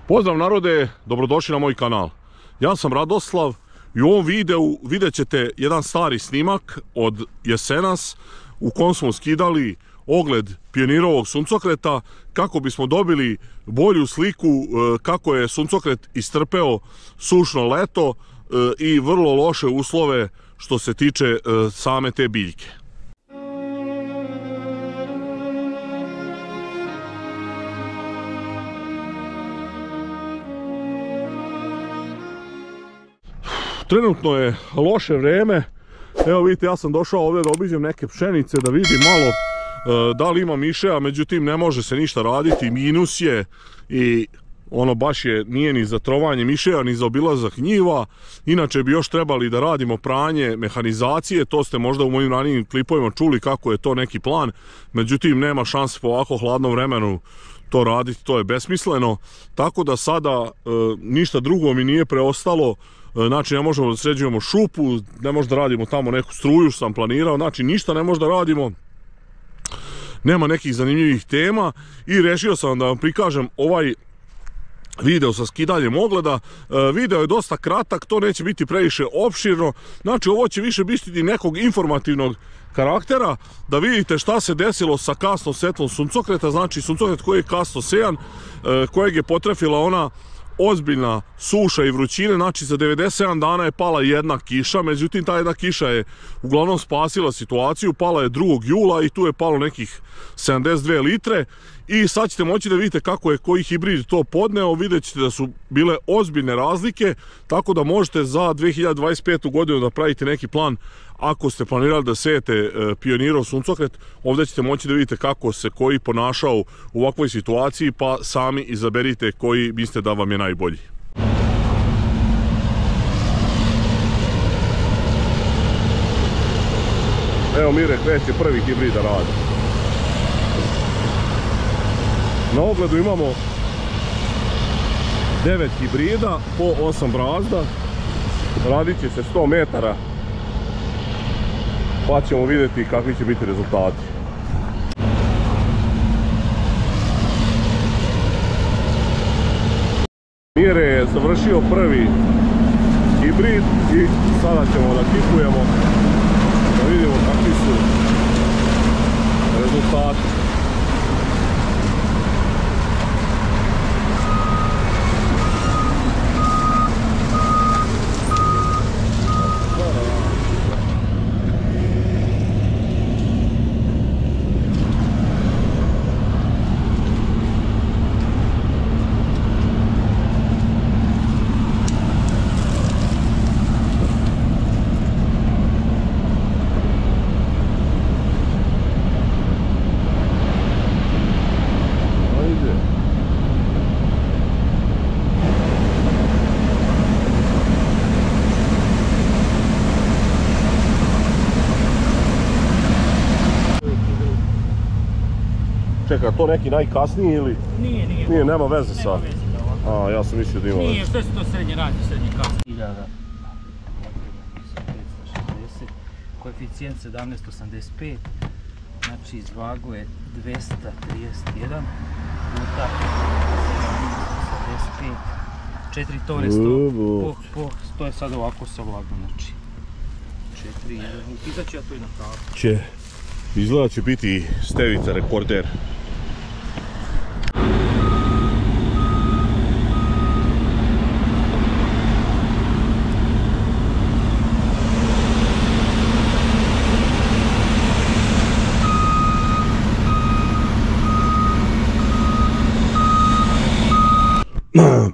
Pozdrav narode, dobrodošli na moj kanal. Ja sam Radoslav i u ovom videu vidjet ćete jedan stari snimak od jesenas u kom smo skidali ogled Pionirovog suncokreta kako bismo dobili bolju sliku kako je suncokret istrpeo sušno leto i vrlo loše uslove što se tiče same te biljke. Trenutno je loše vreme, evo vidite ja sam došao ovdje da obiđem neke pšenice da vidim malo da li ima mišeja, međutim ne može se ništa raditi, minus je i ono baš je, nije ni za trovanje mišeja ni za obilazak njiva. Inače bi još trebali da radimo pranje mehanizacije, to ste možda u mojim ranijim klipovima čuli kako je to neki plan, međutim nema šanse po ovako hladnom vremenu to raditi, to je besmisleno, tako da sada ništa drugo mi nije preostalo. Znači ne možemo da sređujemo šupu, ne možemo da radimo tamo neku struju što sam planirao, znači ništa ne možemo da radimo, nema nekih zanimljivih tema i rešio sam da vam prikažem ovaj video sa skidanjem ogleda. Video je dosta kratak, to neće biti previše opširno, znači ovo će više biti nekog informativnog karaktera, da vidite šta se desilo sa kasnom setvom suncokreta, znači suncokret koji je kasno sejan, kojeg je potrefila ona ozbiljna suša i vrućine, znači za 97 dana je pala jedna kiša, međutim ta jedna kiša je uglavnom spasila situaciju, pala je 2. jula i tu je palo nekih 72 litre i sad ćete moći da vidite kako je koji hibrid to podneo, vidjet ćete da su bile ozbiljne razlike, tako da možete za 2025. godinu da pravite neki plan. Ako ste planirali da sejete Pionirov suncokret, ovdje ćete moći da vidite kako se koji ponašao u ovakvoj situaciji, pa sami izaberite koji mislite da vam je najbolji. Evo Mire kreće prvi hibrid da radi. Na ogledu imamo 9 hibrida po 8 brazda, radit će se 100 metara. Pa ćemo vidjeti kakvi će biti rezultati. Mire je završio prvi hibrid i sada ćemo da tipujemo da vidimo kakvi su rezultati. Čekaj, to neki najkasniji ili? Nije, nema veze sa... A, ja sam mislio da ima veze. Nije, sve su to srednje radi, srednje kasnije. 1000, koeficijent 1785, znači izvago je 231 puta 1785, 4 tone 100, to je sad ovako sa vlagom, znači 4, 1, upisat ću ja to i na pravu. Izgleda će biti stevica rekorder.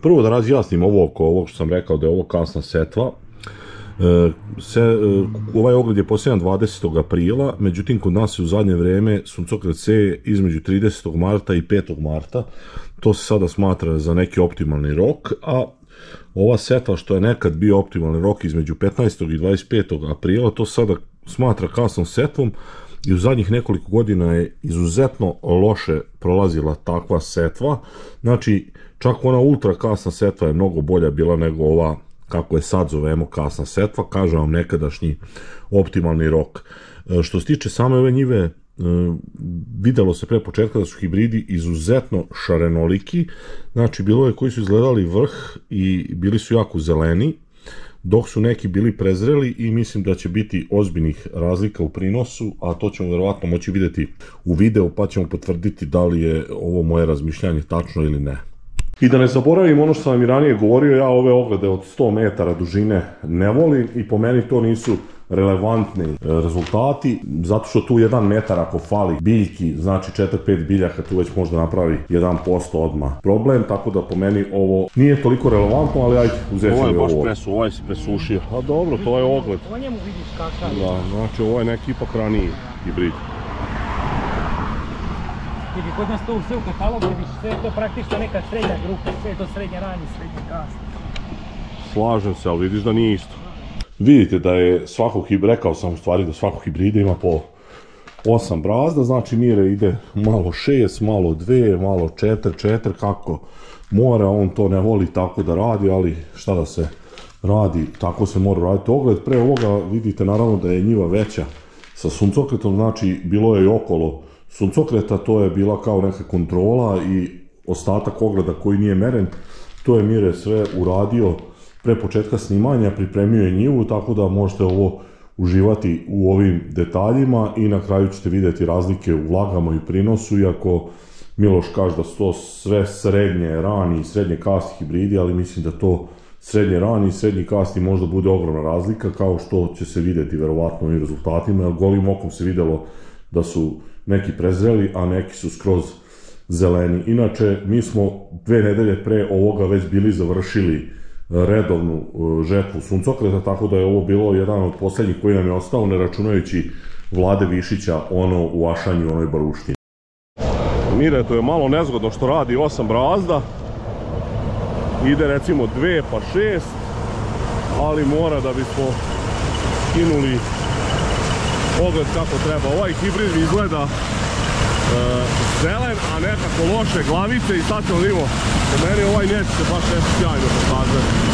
Prvo da razjasnim ovo oko ovog što sam rekao da je ovo kasna setva. Ovaj ogled je posejan 20. aprila, međutim kod nas je u zadnje vreme suncokret seje između 30. marta i 5. marta. To se sada smatra za neki optimalni rok, a ova setva što je nekad bio optimalni rok između 15. i 25. aprila, to se sada smatra kasnom setvom i u zadnjih nekoliko godina je izuzetno loše prolazila takva setva. Znači čak ona ultra kasna setva je mnogo bolja bila nego ova kako je sad zovemo kasna setva, kažem vam nekadašnji optimalni rok. Što se tiče same ove njive, videlo se pre početka da su hibridi izuzetno šarenoliki, znači bilo je koji su izgledali vrh i bili su jako zeleni, dok su neki bili prezreli i mislim da će biti ozbiljnih razlika u prinosu, a to ćemo verovatno moći vidjeti u videu pa ćemo potvrditi da li je ovo moje razmišljanje tačno ili ne. I da ne zaboravim ono što sam vam i ranije govorio, ja ove oglede od 100 metara dužine ne volim i po meni to nisu relevantni rezultati, zato što tu 1 metar ako fali biljki, znači 4-5 biljaka, tu već možda napravi 1% odmah problem, tako da po meni ovo nije toliko relevantno, ali ajde, uzeti ovo. Ovo je baš ovaj se presušio, a dobro, to je ogled. Po njemu vidiš kakav. Da, znači ovo je neki ipak raniji hibrid. Vidi, kod nas to sve u katalogu, vidiš, sve je to praktično neka srednja grupa, sve je to srednje rani, srednje kasno. Slažem se, ali vidiš da nije isto. Vidite da je svakog hibrida, rekao sam u stvari da svakog hibrida ima po 8 brazda, znači Mire ide malo 6, malo 2, malo 4, kako mora, on to ne voli tako da radi, ali šta da se radi, tako se mora raditi ogled. Pre ovoga vidite naravno da je njiva veća sa suncokretom, znači bilo je i okolo suncokreta, to je bila kao neka kontrola i ostatak ogleda koji nije meren, to je Mire sve uradio pre početka snimanja, pripremio je njivu, tako da možete ovo uživati u ovim detaljima i na kraju ćete vidjeti razlike u vlagama i prinosu, iako Miloš kaže da su to sve srednje rani i srednje kasni hibridi, ali mislim da to srednje rani i srednji kasni možda bude ogromna razlika, kao što će se vidjeti verovatno ovim rezultatima, jer golim okom se vidjelo da su neki prezreli, a neki su skroz zeleni. Inače, mi smo 2 nedelje pre ovoga već bili završili redovnu žetvu suncokreta, tako da je ovo bilo jedan od posljednjih koji nam je ostao, ne računajući Vlade Višića ono u Ašanju, onoj baruštini. Mire, to je malo nezgodno što radi 8 brazda, ide recimo 2 pa 6, ali mora da bismo skinuli ogled kako treba. Ovaj hibrid izgleda zelen, a nekako loše glavice i sad ćemo vidimo, po meni ovaj neće se baš nešto sjajno pokazati.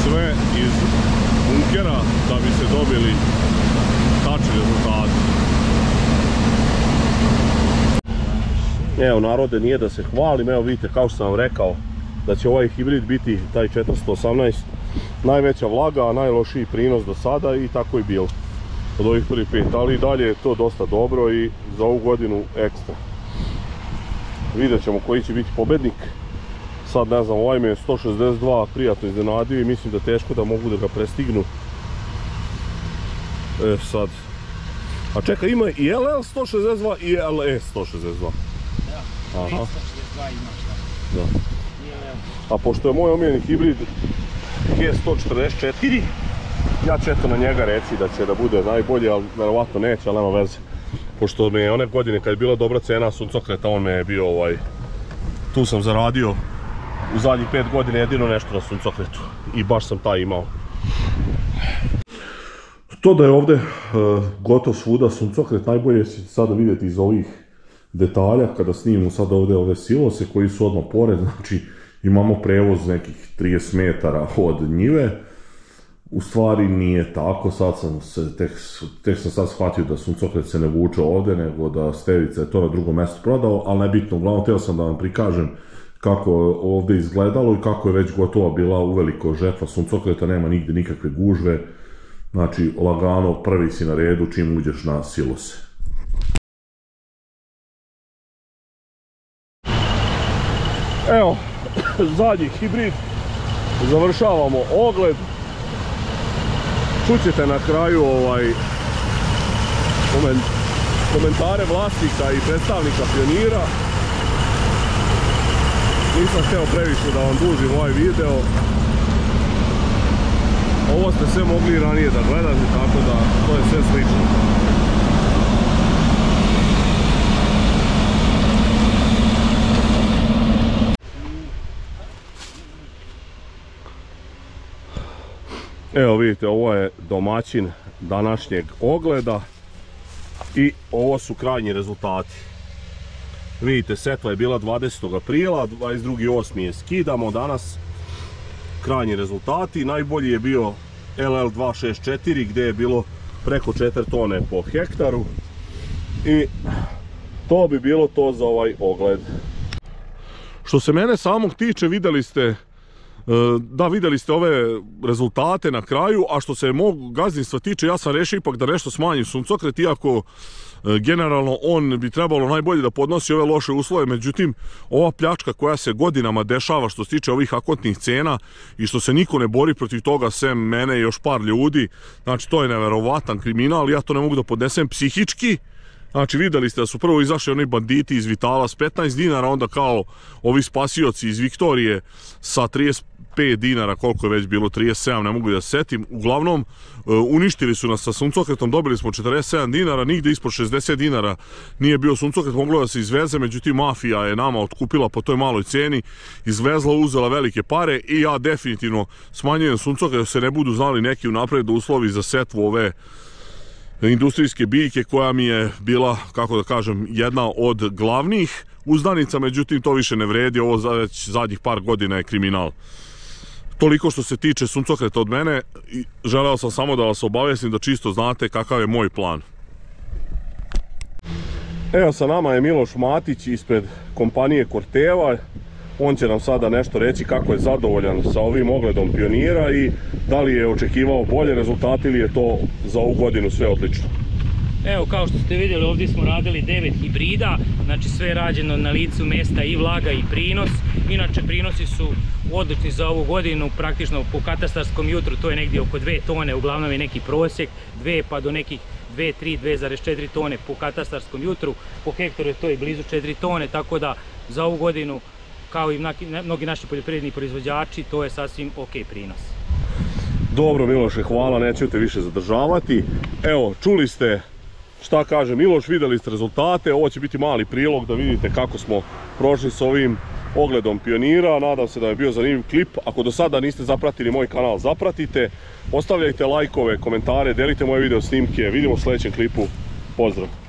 Sve iz bunkera da bi se dobili tačni rezultati. Evo narode, nije da se hvalim, evo vidite kao što sam vam rekao da će ovaj hibrid biti taj 418 najveća vlaga, a najlošiji prinos do sada i tako je bilo od ovih prvih 5, ali i dalje je to dosta dobro i za ovu godinu ekstra. Vidjet ćemo koji će biti pobednik. Sad ne znam, ovaj me je 162 prijatno iznenadio i mislim da teško da mogu da ga prestignu. Sad. A čekaj, ima i LL 162 i LE 162. Da, 162 imaš da. Da. A pošto je moj omiljeni hibrid G144, ja ću eto na njega reći da će da bude najbolji, ali verovatno neće, ali nema veze. Pošto me je one godine kad je bila dobra cena suncokreta, on me je bio tu sam zaradio u zadnjih 5 godina jedino nešto na suncokretu i baš sam taj imao. To da je ovdje gotov svuda suncokret, najbolje će sada vidjeti iz ovih detalja kada snimimo sad ovdje ove silose koji su odmah pored, znači imamo prevoz nekih 30 metara od njive. U stvari nije tako, sad sam se, tek sam sad shvatio da suncokret se ne vuče ovdje, nego da Stevica je to na drugom mjestu prodao, ali nebitno, uglavnom htio sam da vam prikažem kako je ovdje izgledalo i kako je već gotova bila uveliko žetva suncokreta, nema nigdje nikakve gužve, znači lagano prvi si na redu čim uđeš na silose. Evo, zadnji hibrid, završavamo ogled. Čućete na kraju komentare vlasnika i predstavnika Pionira. Nisam htio previše da vam dužim ovaj video. Ovo ovo ste sve mogli ranije da gledate, tako da to je sve slično. Evo vidite, ovo je domaćin današnjeg ogleda i ovo su krajnji rezultati. Vidite, setva je bila 20. aprila, 22.8. je skidamo danas. Krajnji rezultati, najbolji je bio LL264 gdje je bilo preko 4 tone po hektaru. I to bi bilo to za ovaj ogled. Što se mene samog tiče, vidjeli ste ove rezultate na kraju, a što se mog gazdinstva tiče, ja sam rešio ipak da nešto smanjim suncokret, iako generalno on bi trebalo najbolje da podnosi ove loše uslove, međutim ova pljačka koja se godinama dešava što se tiče ovih akontnih cena i što se niko ne bori protiv toga sem mene i još par ljudi, znači to je neverovatan kriminal, ja to ne mogu da podnesem psihički. Znači vidjeli ste da su prvo izašli oni banditi iz Vitala s 15 dinara, onda kao ovi spasioci iz Viktorije sa 35 dinara, koliko je već bilo, 37, ne mogu da se setim. Uglavnom, uništili su nas sa suncokretom, dobili smo 47 dinara, nigde ispod 60 dinara nije bio suncokret, moglo da se izveze, međutim mafija je nama otkupila po toj maloj ceni, izvezla, uzela velike pare i ja definitivno smanjujem suncokret da se ne budu znali neki unapred uslovi za setvu ove industrijske biljke koja mi je bila, kako da kažem, jedna od glavnih uzdanica, međutim to više ne vredi, ovo već zadnjih par godina je kriminal. Toliko što se tiče suncokreta od mene, želeo sam samo da vas obavestim da čisto znate kakav je moj plan. Evo sa nama je Miloš Matić ispred kompanije Corteva. On će nam sada nešto reći kako je zadovoljan sa ovim ogledom Pionira i da li je očekivao bolje rezultate ili je to za ovu godinu sve odlično. Evo, kao što ste vidjeli, ovdje smo radili 9 hibrida, znači sve je rađeno na licu mjesta, i vlaga i prinos. Inače, prinosi su odlični za ovu godinu, praktično po katastarskom jutru to je negdje oko 2 tone, uglavnom je neki prosjek, 2 pa do nekih 2, 3, 2,4 tone po katastarskom jutru, po hektaru je to i blizu 4 tone, tako da za ovu godinu, kao i mnogi naši poljoprivredni proizvođači, to je sasvim ok prinos. Dobro Miloše, hvala, neću te više zadržavati. Evo, čuli ste šta kaže Miloš, vidjeli ste rezultate, ovo će biti mali prilog da vidite kako smo prošli s ovim ogledom Pionira. Nadam se da je bio zanimljiv klip. Ako do sada niste zapratili moj kanal, zapratite, ostavljajte lajkove, komentare, delite moje video snimke, vidimo u sljedećem klipu, pozdrav!